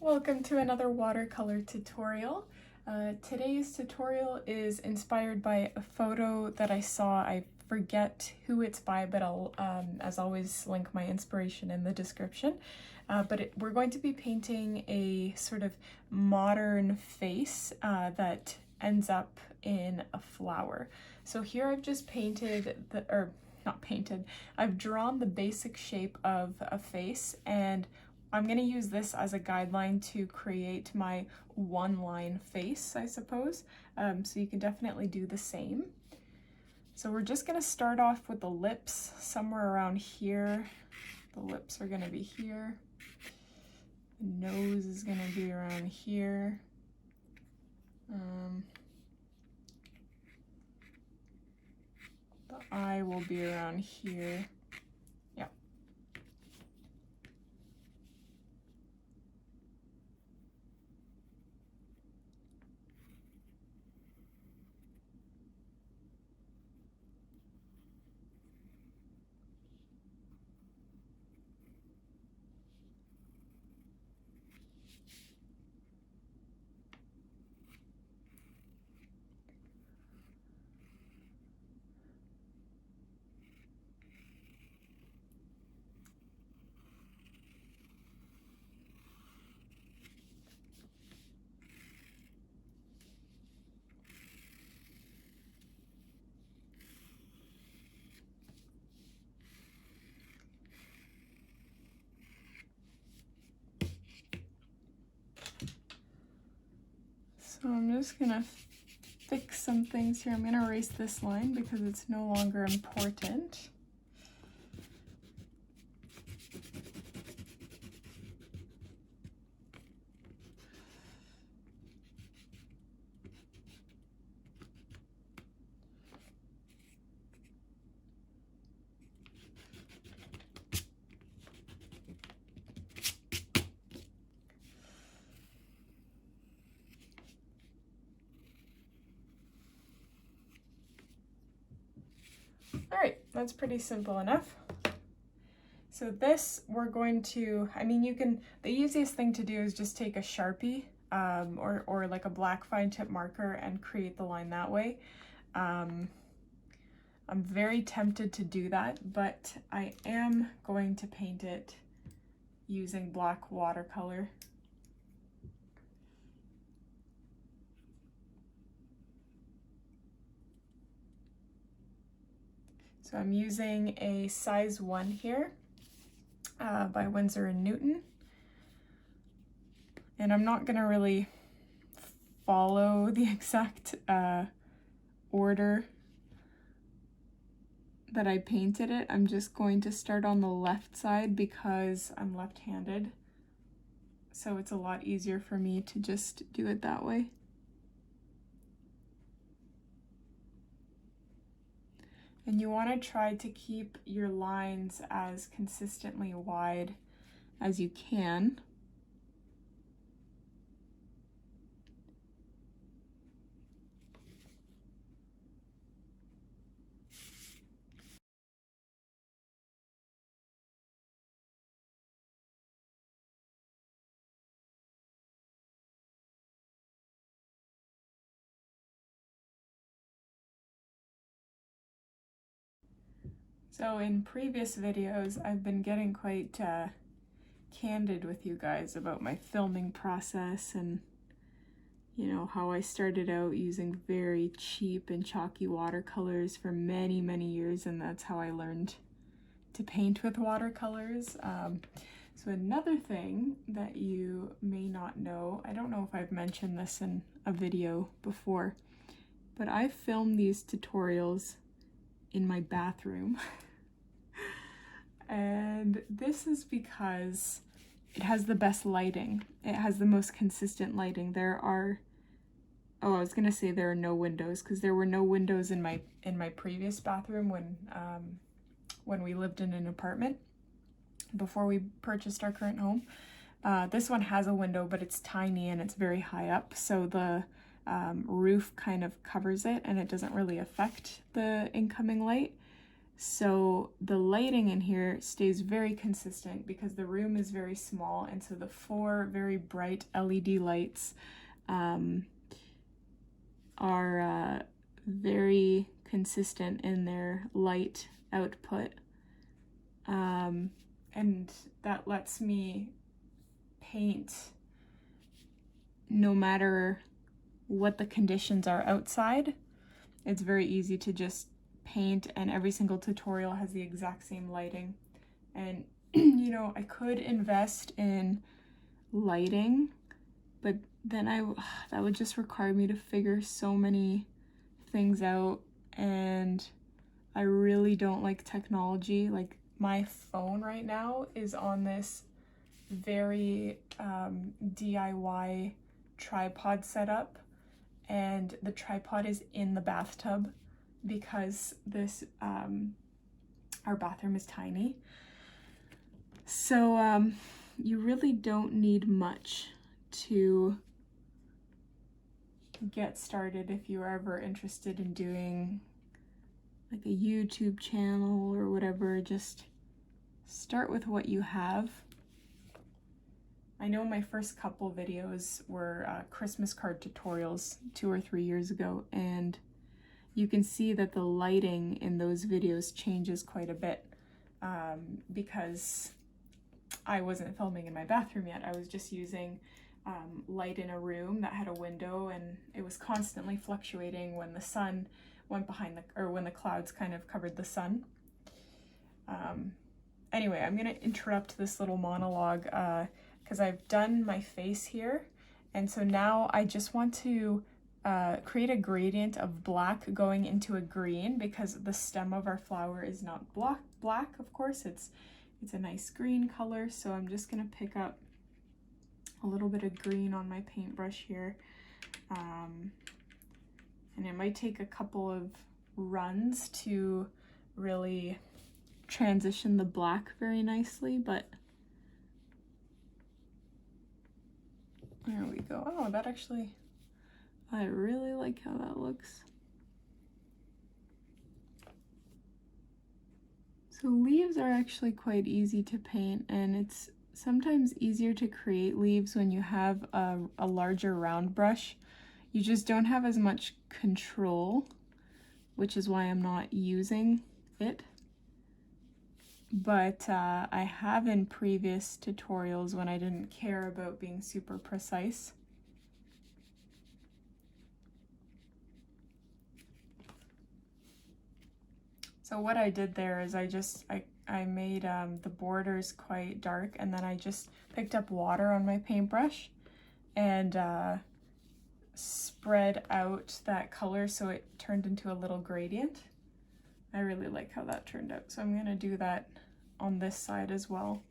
Welcome to another watercolor tutorial. Today's tutorial is inspired by a photo that I saw. I forget who it's by, but I'll, as always, link my inspiration in the description. We're going to be painting a sort of modern face that ends up in a flower. So here I've just painted, I've drawn the basic shape of a face, and I'm going to use this as a guideline to create my one-line face, I suppose. So you can definitely do the same. So we're just going to start off with the lips somewhere around here. The lips are going to be here. The nose is going to be around here. The eye will be around here. So I'm just gonna fix some things here. I'm gonna erase this line because it's no longer important. All right, that's pretty simple enough. So this, we're going to, the easiest thing to do is just take a Sharpie or like a black fine tip marker and create the line that way. I'm very tempted to do that, but I am going to paint it using black watercolor. So I'm using a size 1 here by Winsor & Newton. And I'm not gonna really follow the exact order that I painted it. I'm just going to start on the left side because I'm left-handed. So it's a lot easier for me to just do it that way. And you want to try to keep your lines as consistently wide as you can. So in previous videos, I've been getting quite candid with you guys about my filming process and, you know, how I started out using very cheap and chalky watercolors for many, many years, and that's how I learned to paint with watercolors. So another thing that you may not know, I don't know if I've mentioned this in a video before, but I film these tutorials in my bathroom. And this is because it has the best lighting. It has the most consistent lighting. There are, oh, I was gonna say there are no windows, because there were no windows in my previous bathroom when we lived in an apartment before we purchased our current home. This one has a window, but it's tiny and it's very high up, so the roof kind of covers it and it doesn't really affect the incoming light. So the lighting in here stays very consistent because the room is very small, and so the 4 very bright LED lights are very consistent in their light output, and that lets me paint no matter what the conditions are outside. It's very easy to just paint, and every single tutorial has the exact same lighting. And you know, I could invest in lighting, but then that would just require me to figure so many things out, and I really don't like technology. Like, my phone right now is on this very DIY tripod setup, and the tripod is in the bathtub because this our bathroom is tiny. So you really don't need much to get started if you're ever interested in doing like a YouTube channel or whatever. Just start with what you have. I know my first couple videos were Christmas card tutorials 2 or 3 years ago, and you can see that the lighting in those videos changes quite a bit because I wasn't filming in my bathroom yet. I was just using light in a room that had a window, and it was constantly fluctuating when the sun went behind or when the clouds kind of covered the sun. Anyway, I'm gonna interrupt this little monologue because I've done my face here, and so now I just want to create a gradient of black going into a green, because the stem of our flower is not black, of course. It's a nice green color, so I'm just gonna pick up a little bit of green on my paintbrush here, and it might take a couple of runs to really transition the black very nicely, but there we go. Oh, that actually, I really like how that looks. So leaves are actually quite easy to paint, and it's sometimes easier to create leaves when you have a larger round brush. You just don't have as much control, which is why I'm not using it. But I have in previous tutorials when I didn't care about being super precise. So what I did there is I made the borders quite dark, and then I just picked up water on my paintbrush and spread out that color so it turned into a little gradient. I really like how that turned out, so I'm gonna do that on this side as well.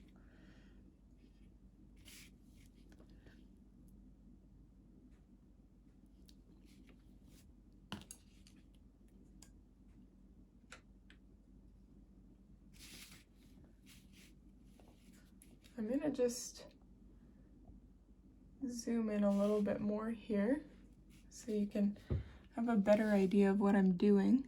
I'm gonna just zoom in a little bit more here so you can have a better idea of what I'm doing.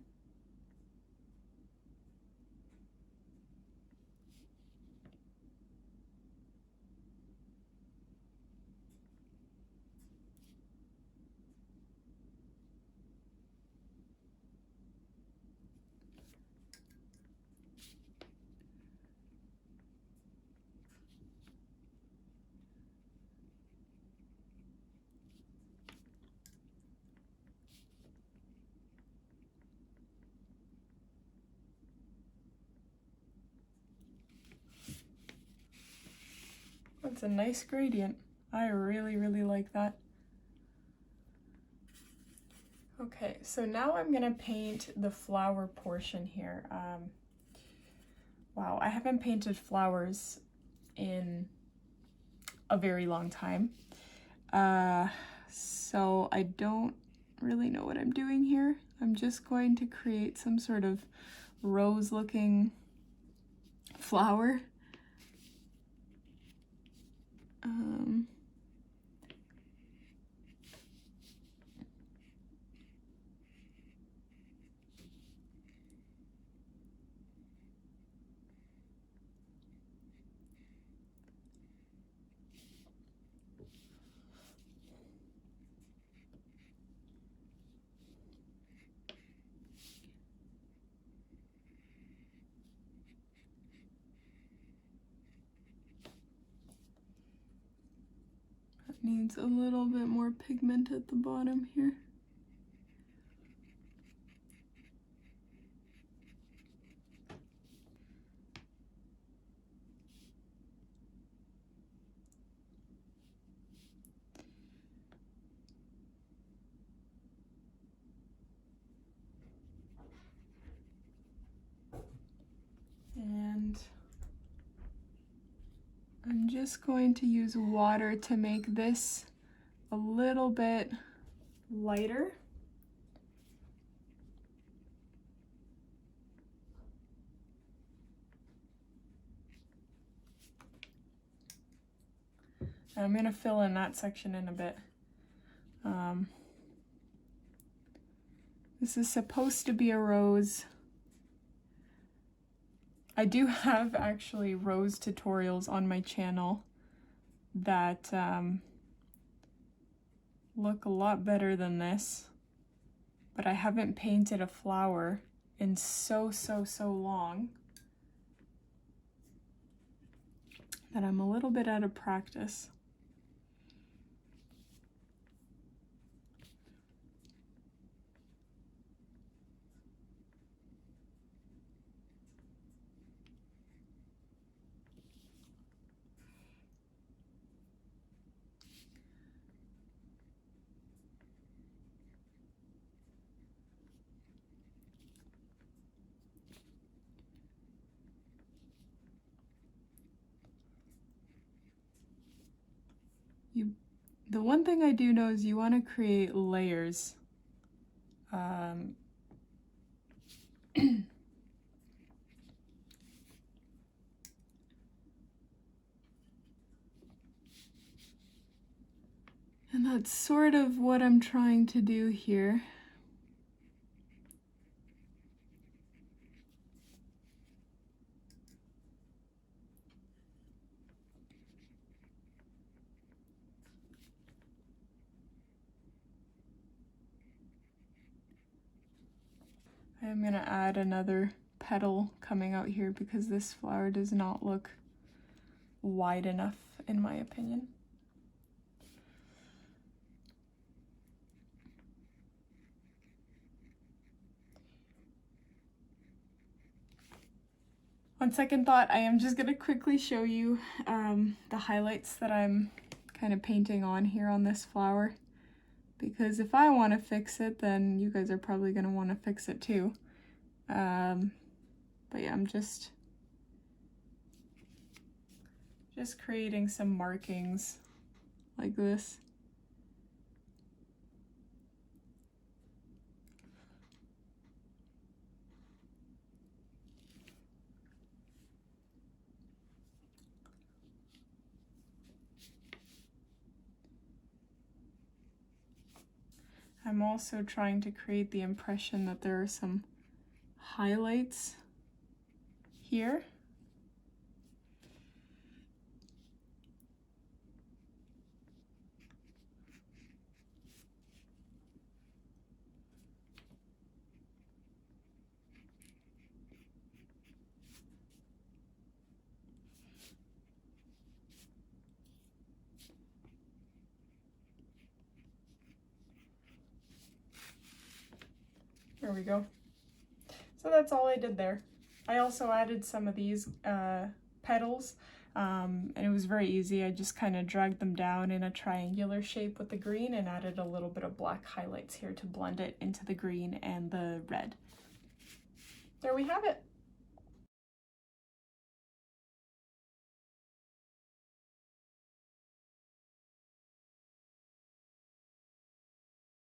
That's a nice gradient. I really, really like that. Okay, so now I'm gonna paint the flower portion here. Wow, I haven't painted flowers in a very long time. So I don't really know what I'm doing here. I'm just going to create some sort of rose-looking flower. Needs a little bit more pigment at the bottom here. And I'm just going to use water to make this a little bit lighter. And I'm going to fill in that section in a bit. This is supposed to be a rose. I do have actually rose tutorials on my channel that look a lot better than this, but I haven't painted a flower in so long that I'm a little bit out of practice. The one thing I do know is you want to create layers. And that's sort of what I'm trying to do here. I'm going to add another petal coming out here because this flower does not look wide enough in my opinion. On second thought, I am just going to quickly show you the highlights that I'm kind of painting on here on this flower. Because if I want to fix it, then you guys are probably going to want to fix it too. But yeah, I'm just creating some markings like this. I'm also trying to create the impression that there are some highlights here. There we go. So that's all I did there. I also added some of these petals, and it was very easy. I just kind of dragged them down in a triangular shape with the green and added a little bit of black highlights here to blend it into the green and the red. There we have it.